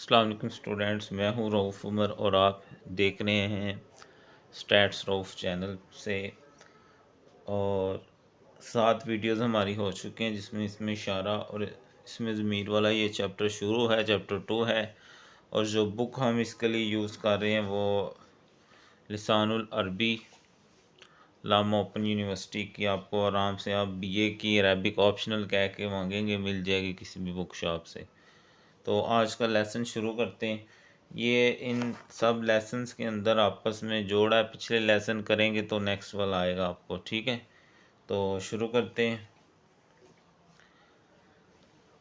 السلام علیکم اسٹوڈینٹس، میں ہوں رعوف عمر اور آپ دیکھ رہے ہیں اسٹیٹس رعوف چینل سے۔ اور 7 ویڈیوز ہماری ہو چکے ہیں جس میں اشارہ اور اس میں ضمیر والا یہ چیپٹر شروع ہے، چیپٹر 2 ہے۔ اور جو بک ہم اس کے لیے یوز کر رہے ہیں وہ لسان العربی علامہ اوپن یونیورسٹی کی۔ آپ کو آرام سے آپ بی اے کی عربک آپشنل کہہ کے مانگیں گے، مل جائے گی کسی بھی بک شاپ سے۔ تو آج کا لیسن شروع کرتے ہیں۔ یہ ان سب لیسنز کے اندر آپس میں جوڑا ہے، پچھلے لیسن کریں گے تو نیکسٹ والا آئے گا آپ کو، ٹھیک ہے؟ تو شروع کرتے ہیں۔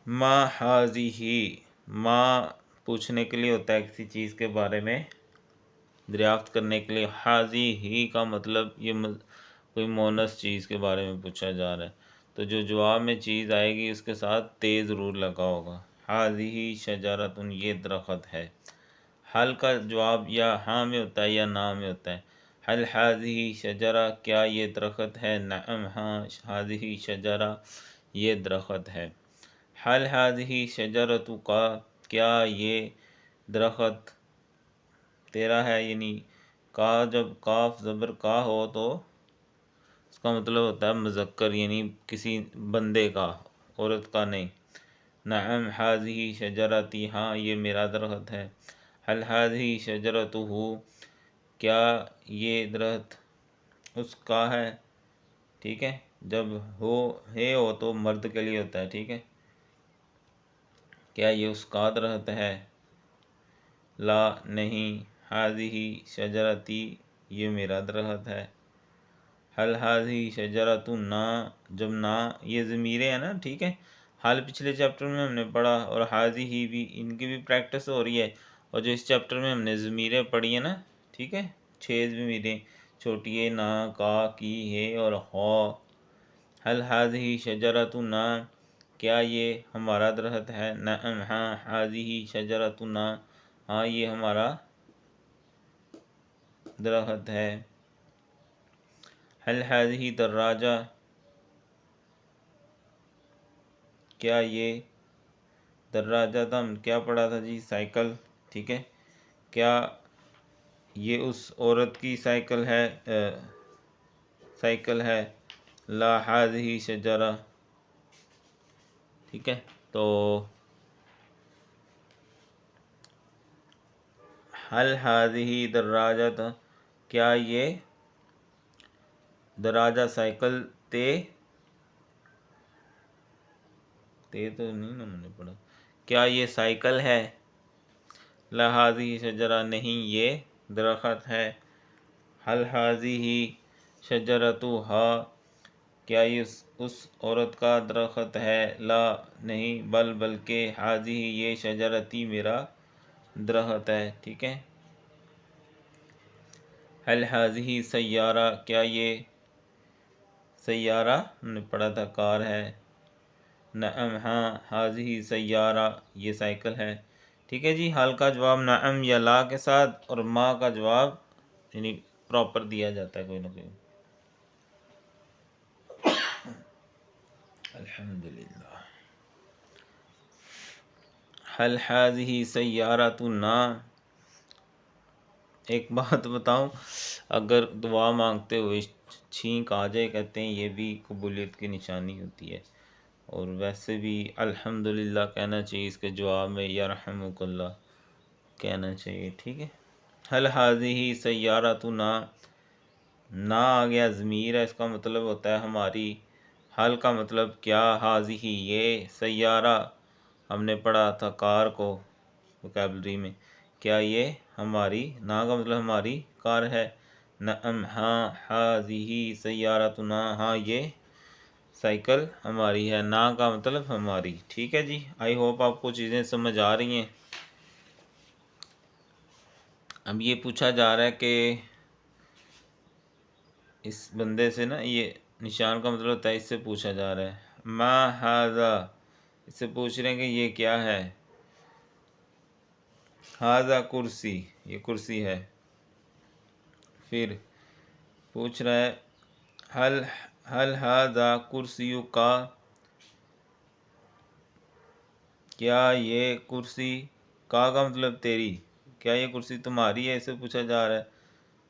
ما ہذہ، ما پوچھنے کے لیے ہوتا ہے کسی چیز کے بارے میں، دریافت کرنے کے لیے۔ ہذہ کا مطلب یہ کوئی مونس چیز کے بارے میں پوچھا جا رہا ہے، تو جو جواب میں چیز آئے گی اس کے ساتھ تے ضرور لگا ہوگا۔ ہذہ شجرۃ، یہ درخت ہے۔ حل کا جواب یا ہاں میں ہوتا ہے یا نا میں ہوتا ہے۔ حل ہذہ شجرہ، کیا یہ درخت ہے؟ نعم، ہاں، ہذہ شجرہ، یہ درخت ہے۔ حل ہذہ شجرۃ کا، کیا یہ درخت تیرا ہے؟ یعنی کا، جب کاف زبر کا ہو تو اس کا مطلب ہوتا ہے مذکر، یعنی کسی بندے کا، عورت کا نہیں۔ نعم ہذہ شجرتی، ہاں یہ میرا درخت ہے۔ حل ہذہ شجرتہ، کیا یہ درخت اس کا ہے؟ ٹھیک ہے، جب ہو تو مرد کے لیے ہوتا ہے، ٹھیک ہے۔ کیا یہ اس کا درخت ہے؟ لا، نہیں۔ ہذہ شجرتی، یہ میرا درخت ہے۔ حل ہذہ شجرۃ، نا، جب نا، یہ ضمیریں ہیں نا، ٹھیک ہے۔ حل پچھلے چیپٹر میں ہم نے پڑھا، اور ہذہ بھی، ان کی بھی پریکٹس ہو رہی ہے۔ اور جو اس چیپٹر میں ہم نے ضمیریں پڑھی ہیں نا، ٹھیک ہے، 6 ضمیریں، چھوٹی اے، نا، کا، کی، ہے اور ہو۔ حل ہذہ شجرۃ نا، کیا یہ ہمارا درخت ہے؟ نعم، ہاں، ہذہ شجرۃ نا، ہاں یہ ہمارا درخت ہے۔ حل ہذہ دراجہ، کیا یہ دراجہ تھا، ہم کیا پڑھا تھا جی؟ سائیکل، ٹھیک ہے۔ کیا یہ اس عورت کی سائیکل ہے؟ سائیکل ہے۔ لا، ہذہ شجرہ، ٹھیک ہے۔ تو حل ہذہ دراجہ، کیا یہ دراجہ سائیکل تے تو نہیں نا ہم نے پڑھا، کیا یہ سائیکل ہے؟ لا، ہذہ شجرہ، نہیں یہ درخت ہے۔ حل ہذہ شجرتھا، کیا یہ اس عورت کا درخت ہے؟ لا، نہیں، بلکہ ہذہ، یہ شجرتی، میرا درخت ہے، ٹھیک ہے۔ حل ہذہ سیارہ، کیا یہ سیارہ، ہم نے پڑھا تھا کار ہے۔ نعم، ہاں، ہذہ سیارہ، یہ سائیکل ہے، ٹھیک ہے جی۔ حل کا جواب نعم یا لا کے ساتھ، اور ما کا جواب یعنی پراپر دیا جاتا ہے کوئی نہ کوئی۔ الحمدللہ۔ حل ہذہ سیارۃ نا، ایک بات بتاؤں، اگر دعا مانگتے ہوئے چھینک آ جائے، کہتے ہیں یہ بھی قبولیت کی نشانی ہوتی ہے۔ اور ویسے بھی الحمدللہ کہنا چاہیے اس کے جواب میں، یرحمک اللہ کہنا چاہیے، ٹھیک ہے۔ حل ہذہ سیارۃ نا، نا آ گیا ضمیر ہے، اس کا مطلب ہوتا ہے ہماری۔ حل کا مطلب کیا؟ ہذہ، یہ سیارہ، ہم نے پڑھا تھا کار کو وکیبلری میں، کیا یہ ہماری، نا کا مطلب ہماری کار ہے۔ نعم، ہاں، ہذہ سیارتنا، ہاں یہ سائیکل ہماری ہے۔ نا کا مطلب ہماری، ٹھیک ہے جی۔ آئی ہوپ آپ کو چیزیں سمجھ آ رہی ہیں۔ اب یہ پوچھا جا رہا ہے کہ اس بندے سے نا، یہ نشان کا مطلب ہوتا ہے اس سے پوچھا جا رہا ہے۔ ما ھذا، اس سے پوچھ رہے ہیں کہ یہ کیا ہے۔ ھذا کرسی، یہ کرسی ہے۔ پھر پوچھ رہا ہے حل ھذا کرسیک، کیا یہ کرسی کا مطلب تیری، کیا یہ کرسی تمہاری ہے، اسے پوچھا جا رہا ہے۔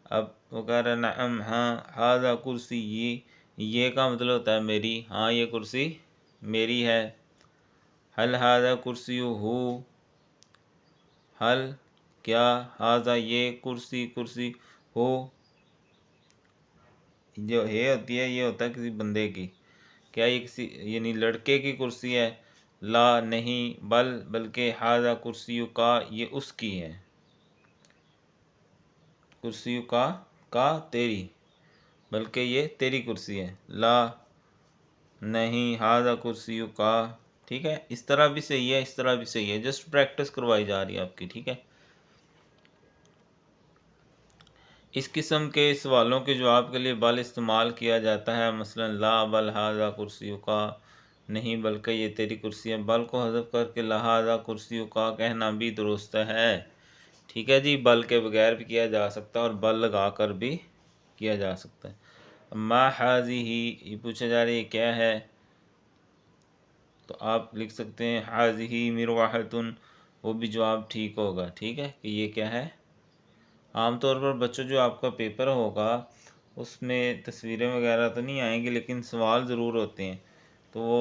اب وہ کہہ رہا ہے نعم ہاں، ھذا کرسی یہ کا مطلب ہوتا ہے میری، ہاں یہ کرسی میری ہے۔ حل ھذا کرسی ہو، حل کیا، ھذا یہ کرسی ہو، جو ہے ہوتی ہے یہ ہوتا ہے کسی بندے کی، کیا یہ کسی یعنی لڑکے کی کرسی ہے، لا نہیں، بلکہ ھذا کرسی کا یہ اس کی ہے، کرسی کا تیری، بلکہ یہ تیری کرسی ہے، لا نہیں، ھذا کرسی کا، ٹھیک ہے۔ اس طرح بھی صحیح ہے، اس طرح بھی صحیح ہے، جسٹ پریکٹس کروائی جا رہی ہے آپ کی، ٹھیک ہے۔ اس قسم کے سوالوں کے جواب کے لیے بل استعمال کیا جاتا ہے، مثلا لا بل ھذا کرسی کا، نہیں بلکہ یہ تیری کرسی ہے۔ بل کو حذف کر کے لہذا کرسی کا کہنا بھی درست ہے، ٹھیک ہے جی۔ بل کے بغیر بھی کیا جا سکتا ہے اور بل لگا کر بھی کیا جا سکتا ہے۔ ما ھذہ، یہ پوچھا جا رہا ہے یہ کیا ہے، تو آپ لکھ سکتے ہیں ھذہ مروحۃ، وہ بھی جواب ٹھیک ہوگا، ٹھیک ہے، کہ یہ کیا ہے۔ عام طور پر بچوں جو آپ کا پیپر ہوگا اس میں تصویریں وغیرہ تو نہیں آئیں گی، لیکن سوال ضرور ہوتے ہیں، تو وہ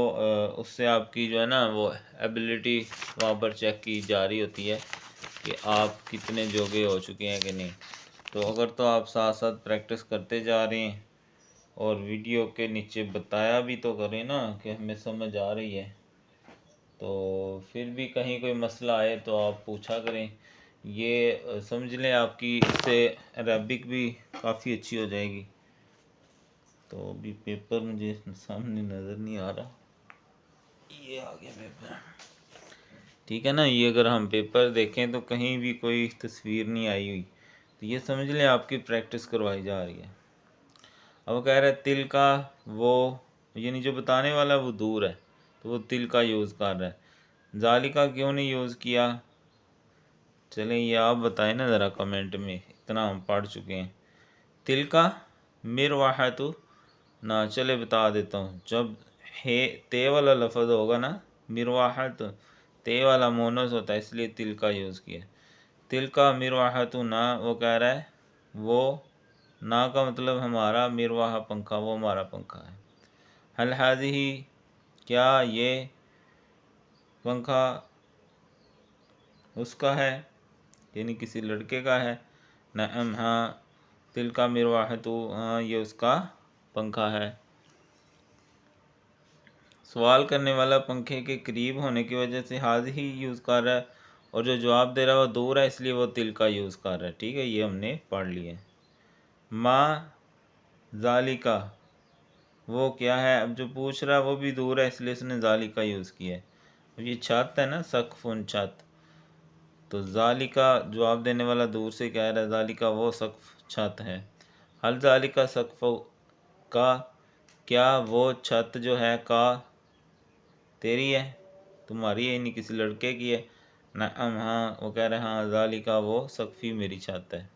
اس سے آپ کی جو ہے نا وہ ایبیلٹی وہاں پر چیک کی جا رہی ہوتی ہے کہ آپ کتنے جوگے ہو چکے ہیں کہ نہیں۔ تو اگر تو آپ ساتھ ساتھ پریکٹس کرتے جا رہے ہیں اور ویڈیو کے نیچے بتایا بھی تو کریں نا کہ ہمیں سمجھ آ رہی ہے، تو پھر بھی کہیں کوئی مسئلہ آئے تو آپ پوچھا کریں۔ یہ سمجھ لیں آپ کی اس سے عربک بھی کافی اچھی ہو جائے گی۔ تو ابھی پیپر مجھے سامنے نظر نہیں آ رہا، یہ آ گیا پیپر، ٹھیک ہے نا۔ یہ اگر ہم پیپر دیکھیں تو کہیں بھی کوئی تصویر نہیں آئی ہوئی، تو یہ سمجھ لیں آپ کی پریکٹس کروائی جا رہی ہے۔ اب وہ کہہ رہا ہے تل کا، وہ یعنی جو بتانے والا وہ دور ہے تو وہ تل کا یوز کر رہا ہے۔ ذالکا کیوں نہیں یوز کیا، چلیں یہ آپ بتائیں نا ذرا کمنٹ میں، اتنا ہم پڑھ چکے ہیں۔ تل کا مروحۃ، نہ چلے بتا دیتا ہوں، جب تے والا لفظ ہوگا نا مروحۃ، تے والا مونس ہوتا ہے اس لیے تل کا یوز کیا۔ تل کا مروحۃ نہ، وہ کہہ رہا ہے وہ، نہ کا مطلب ہمارا، مروحہ پنکھا، وہ ہمارا پنکھا ہے۔ حل ھذہ، کیا یہ پنکھا اس کا ہے، یعنی کسی لڑکے کا ہے۔ نعم ہاں، تل کا مروحۃ، ہاں یہ اس کا پنکھا ہے۔ سوال کرنے والا پنکھے کے قریب ہونے کی وجہ سے ھذہ یوز کر رہا ہے، اور جو جواب دے رہا ہے وہ دور ہے اس لیے وہ تل کا یوز کر رہا ہے، ٹھیک ہے، یہ ہم نے پڑھ لیا ہے۔ ما ذالکا، وہ کیا ہے، اب جو پوچھ رہا ہے وہ بھی دور ہے اس لیے اس نے ذالکا یوز کیا ہے۔ اب یہ چھت ہے نا، سقف چھت، تو ذالکا جواب دینے والا دور سے کہہ رہا ہے ذالکا وہ سقف چھت ہے۔ حل ذالکا سقف کا، کیا وہ چھت جو ہے کا تیری ہے، تمہاری ہے، یعنی کسی لڑکے کی ہے۔ نعم ہاں، وہ کہہ رہے ہیں ہاں ذالکا وہ سقفی میری چھت ہے۔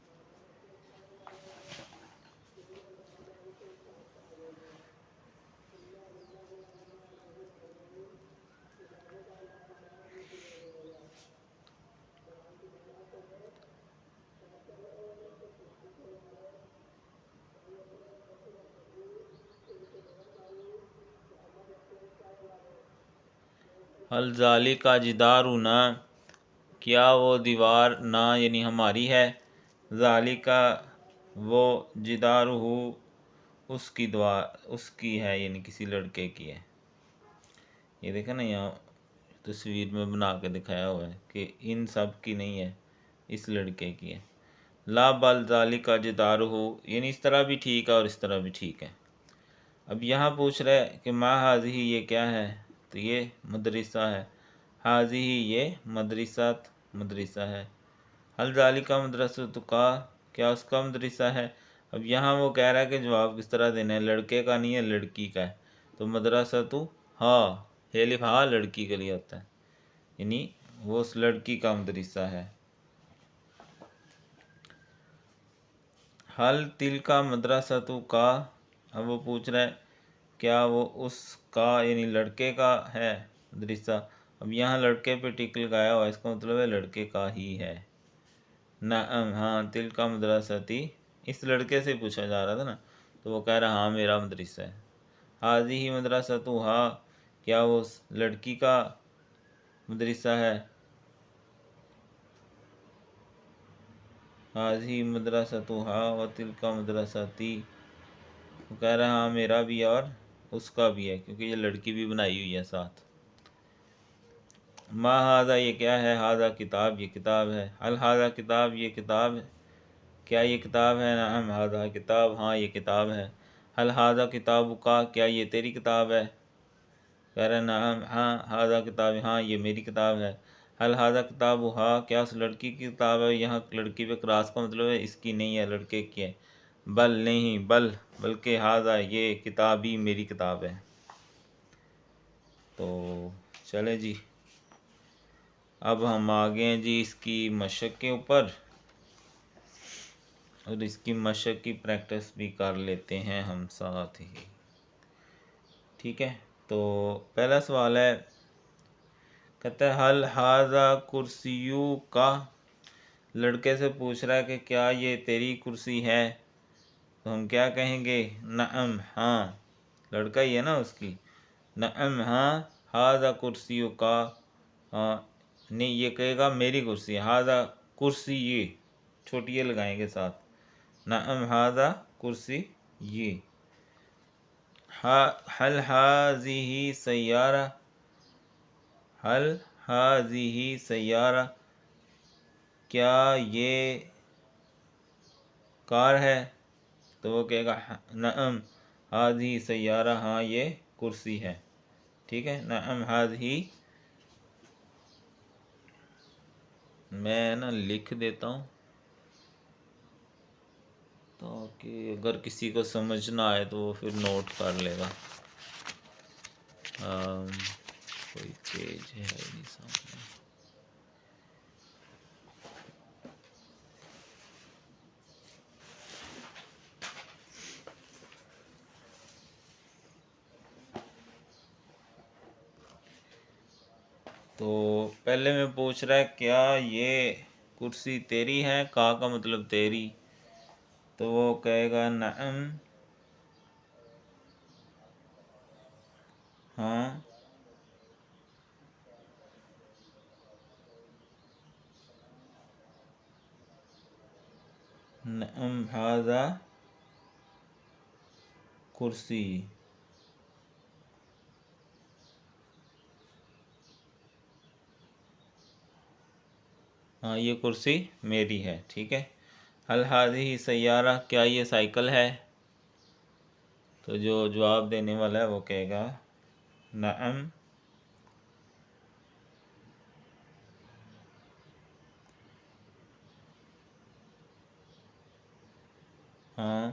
حل ذالکا جدارنا، کیا وہ دیوار نا یعنی ہماری ہے، ذالکا وہ جدارہ اس کی دیوار اس کی ہے یعنی کسی لڑکے کی ہے۔ یہ دیکھیں نا یہاں تصویر میں بنا کے دکھایا ہوا ہے کہ ان سب کی نہیں ہے، اس لڑکے کی ہے۔ لا بل ذالکا جدارہ، یعنی اس طرح بھی ٹھیک ہے اور اس طرح بھی ٹھیک ہے۔ اب یہاں پوچھ رہے کہ ما ھذہ یہ کیا ہے، تو یہ مدرسہ ہے، ھذہ یہ مدرسہ ہے۔ حل ذالکا مدرسۃ کا، کیا اس کا مدرسہ ہے۔ اب یہاں وہ کہہ رہا ہے کہ جواب کس طرح دینا ہے، لڑکے کا نہیں ہے لڑکی کا ہے، تو مدرسۃ ہاں، الف ہاں لڑکی کے لیے ہوتا ہے، یعنی وہ اس لڑکی کا مدرسہ ہے۔ حل تلکا مدرسۃ کا، اب وہ پوچھ رہا ہے کیا وہ اس کا یعنی لڑکے کا ہے مدرسہ۔ اب یہاں لڑکے پہ ٹک لگایا ہوا، اس کا مطلب ہے لڑکے کا ہی ہے۔ نعم ہاں، تل کا مدرستی، اس لڑکے سے پوچھا جا رہا تھا نا، تو وہ کہہ رہا ہاں میرا مدرسہ ہے۔ حاضی ہی مدرسۃ ہاں، کیا وہ اس لڑکی کا مدرسہ ہے؟ حاضی مدرسۃ ہاں و تل کا مدرستی، وہ کہہ رہا ہاں میرا بھی اور اس کا بھی ہے، کیونکہ یہ لڑکی بھی بنائی ہوئی ہے ساتھ۔ ما ہاذا، یہ کیا ہے؟ ہاذا کتاب، یہ کتاب ہے۔ ہل ہاذا کتاب، یہ کتاب ہے، کیا یہ کتاب ہے؟ نعم ہاذا کتاب، ہاں یہ کتاب ہے۔ ہل ہاذا کتاب کا، کیا یہ تیری کتاب ہے؟ کہہ رہے نعم ہاں، ہاذا کتاب، ہاں یہ میری کتاب ہے۔ ہل ہاذا کتاب ہاں، کیا اس لڑکی کی کتاب ہے؟ یہاں لڑکی پہ کراس کا مطلب ہے اس کی نہیں ہے، لڑکے کی ہے۔ بل نہیں، بلکہ ہاذا یہ کتابی، میری کتاب ہے۔ تو چلے جی، اب ہم آگے ہیں جی اس کی مشق کے اوپر، اور اس کی مشق کی پریکٹس بھی کر لیتے ہیں ہم ساتھ ہی، ٹھیک ہے؟ تو پہلا سوال ہے، کہتا ہے حل ہاذا کرسیو کا، لڑکے سے پوچھ رہا ہے کہ کیا یہ تیری کرسی ہے؟ تو ہم کیا کہیں گے؟ نعم ہاں، لڑکا ہی ہے نا اس کی، نعم ہاں، ہاذا کرسیو کا، ہاں نہیں یہ کہے گا میری کرسی ہے، ہاذا کرسی یہ، چھوٹی یہ لگائیں گے ساتھ، نعم ہاذا کرسی یہ۔ حل ہاذہ سیارہ، حل ہاذہ سیارہ، کیا یہ کار ہے؟ تو وہ کہے گا نعم ہاذہ سیارہ، ہاں یہ کرسی ہے، ٹھیک ہے؟ نعم ہاذہ، میں نا لکھ دیتا ہوں تاکہ اگر کسی کو سمجھ نہ آئے تو وہ پھر نوٹ کر لے گا۔ کوئی پیج ہے نہیں سامنے۔ تو پہلے میں پوچھ رہا ہے کیا یہ کرسی تیری ہے؟ کا مطلب تیری، تو وہ کہے گا نعم ہاں، نعم ہاذا کرسی، ہاں یہ کرسی میری ہے، ٹھیک ہے؟ حل ہاذہ سیارہ، کیا یہ سائیکل ہے؟ تو جو جواب دینے والا ہے وہ کہے گا نعم ہاں،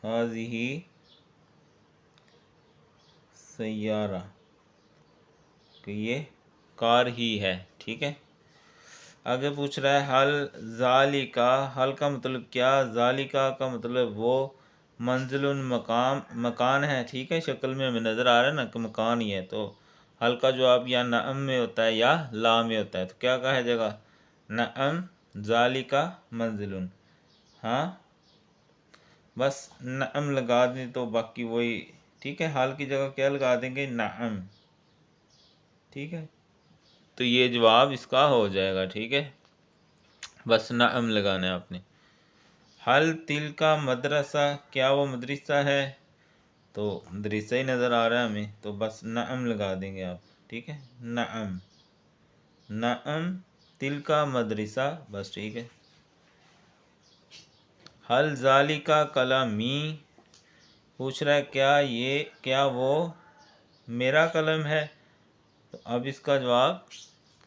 ہاذہ سیارہ، کہ یہ کار ہی ہے، ٹھیک ہے؟ آگے پوچھ رہا ہے حل ذالکا، حل کا مطلب کیا، ذالکا کا مطلب وہ، منزل مقام، مکان ہے، ٹھیک ہے؟ شکل میں ہمیں نظر آ رہا ہے نا کہ مکان ہی ہے، تو حل کا جواب یا نعم میں ہوتا ہے یا لا میں ہوتا ہے، تو کیا کہا جائے گا؟ نعم ذالکا منزل، ہاں بس نعم لگا دیں تو باقی وہی، ٹھیک ہے؟ حال کی جگہ کیا لگا دیں گے؟ نعم، ٹھیک ہے؟ تو یہ جواب اس کا ہو جائے گا، ٹھیک ہے؟ بس نعم لگانا ہے آپ نے۔ حل تل کا مدرسہ، کیا وہ مدرسہ ہے؟ تو مدرسہ ہی نظر آ رہا ہے ہمیں، تو بس نعم لگا دیں گے آپ، ٹھیک ہے؟ نعم، نعم تل کا مدرسہ، بس ٹھیک ہے۔ حل ذالکا قلمی، پوچھ رہا ہے کیا وہ میرا قلم ہے؟ تو اب اس کا جواب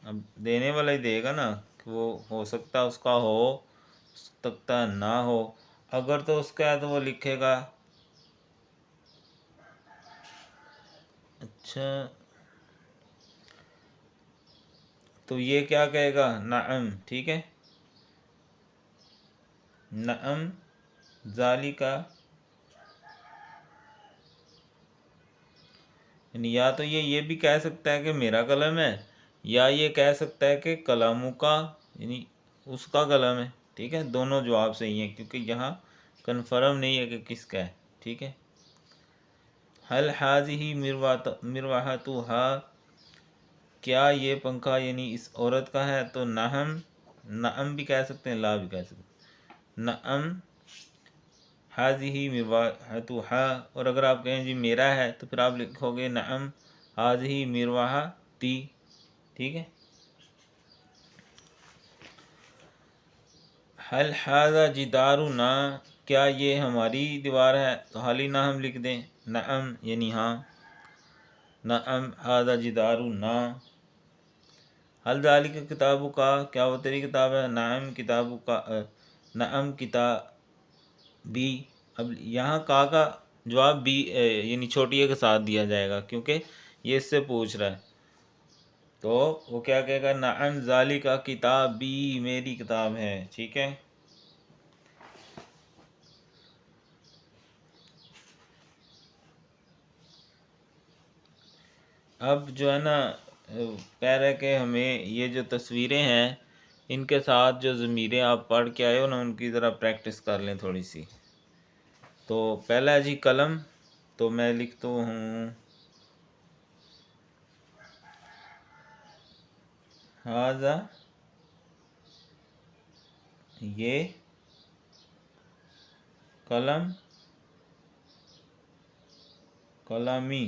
اب دینے والا ہی دے گا نا، کہ وہ ہو سکتا اس کا ہو سکتا نہ ہو، اگر تو اس کا ہے تو وہ لکھے گا اچھا، تو یہ کیا کہے گا؟ نعم، ٹھیک ہے؟ نعم ذالکا یعنی یا تو یہ بھی کہہ سکتا ہے کہ میرا قلم ہے، یا یہ کہہ سکتا ہے کہ قلم کا یعنی اس کا قلم ہے. ٹھیک ہے، دونوں جواب صحیح ہیں کیونکہ یہاں کنفرم نہیں ہے کہ کس کا ہے. ٹھیک ہے. حل حاضی مروحتھا، کیا یہ پنکھا یعنی اس عورت کا ہے؟ تو نعم، نعم بھی کہہ سکتے ہیں، لا بھی کہہ سکتے ہیں. نعم حاضی مروحتھا، اور اگر آپ کہیں جی میرا ہے تو پھر آپ لکھو گے نعم حاضی مروحتی. ٹھیک ہے. حل حاضہ جدارنا، کیا یہ ہماری دیوار ہے؟ تو حالی نہ ہم لکھ دیں، نعم یعنی ہاں، نعم حاضہ جدارنا. حل ذالک کتابو کا، کیا وہ تیری کتاب ہے؟ نعم کتابو کا، نعم کتابی. اب یہاں کا جواب بھی یعنی چھوٹی کے ساتھ دیا جائے گا کیونکہ یہ اس سے پوچھ رہا ہے. تو وہ کیا کہے گا؟ نعم ذالک کتابی، میری کتاب ہے. ٹھیک ہے. اب جو ہے نا کہہ رہے کہ ہمیں یہ جو تصویریں ہیں ان کے ساتھ جو ضمیریں آپ پڑھ کے آئے ہو نا ان کی ذرا پریکٹس کر لیں تھوڑی سی. تو پہلا ہے جی قلم، تو میں لکھتا ہوں ہاذا، یہ قلم، قلمی،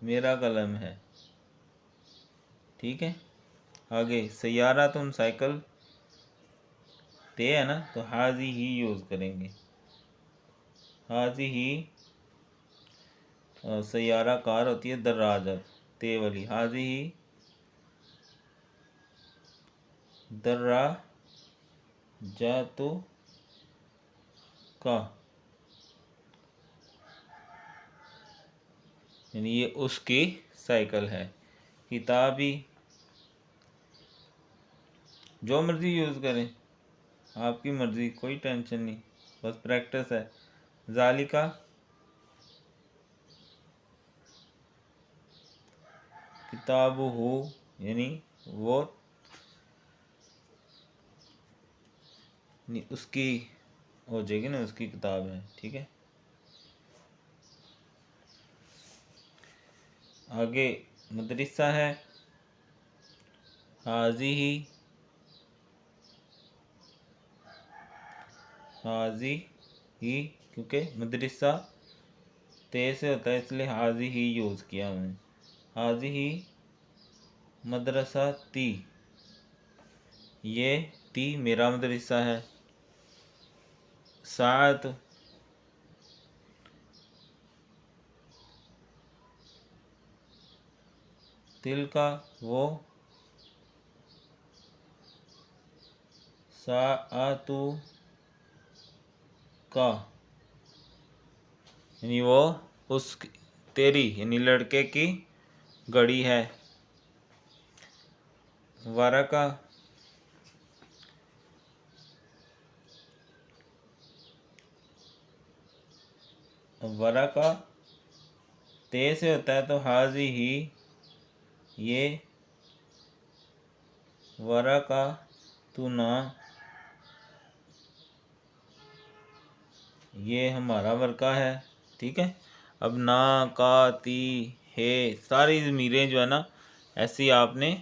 میرا قلم ہے. ٹھیک ہے. آگے سیارہ، تم سائیکل، تے ہے نا تو حاضی ہی یوز کریں گے. حاضی ہی سیارہ کار ہوتی ہے دراجہ، تے والی. حاضی ہی دراجات کا، یعنی یہ اس کی سائیکل ہے. کتابی، جو مرضی یوز کریں، آپ کی مرضی، کوئی ٹینشن نہیں، بس پریکٹس ہے. ذالکا کتاب ہو، یعنی وہ اس کی ہو جائے گی نا، اس کی کتاب ہے. ٹھیک ہے. آگے مدرسہ ہے، حاضی ہی کیونکہ مدرسہ تے سے ہوتا ہے اس لیے حاضی ہی یوز کیا ہم نے. حاضی ہی مدرسہ تی، یہ تی میرا مدرسہ ہے. ساعت، تل کا وہ، ساعتو کا یعنی وہ اس تیری یعنی لڑکے کی گھڑی ہے. ورقہ، ورقہ تے سے ہوتا ہے تو حاضی ہی، یہ ورقہ تو نا، یہ ہمارا ورقہ ہے. ٹھیک ہے. اب نا، کا، تی، ہے، ساری ضمیریں جو ہے نا ایسی آپ نے،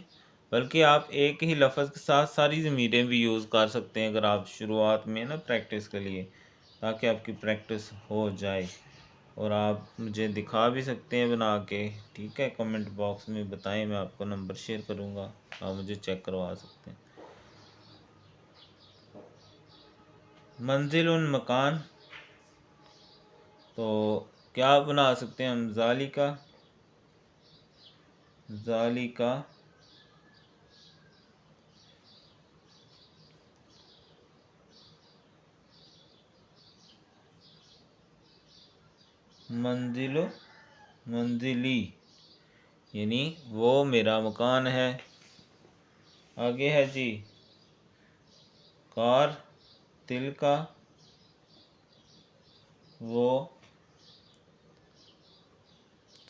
بلکہ آپ ایک ہی لفظ کے ساتھ ساری ضمیریں بھی یوز کر سکتے ہیں اگر آپ شروعات میں نا پریکٹس کے لیے، تاکہ آپ کی پریکٹس ہو جائے. اور آپ مجھے دکھا بھی سکتے ہیں بنا کے. ٹھیک ہے. کمنٹ باکس میں بتائیں، میں آپ کو نمبر شیئر کروں گا، آپ مجھے چیک کروا سکتے ہیں. منزل مکان، تو کیا بنا سکتے ہیں ہم؟ ذالکا منزلی، یعنی وہ میرا مکان ہے. آگے ہے جی کار، تل کا وہ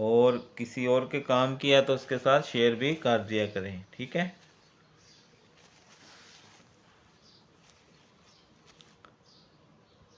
اور کسی اور کے کام کیا تو اس کے ساتھ شیئر بھی کر دیا کریں، ٹھیک ہے۔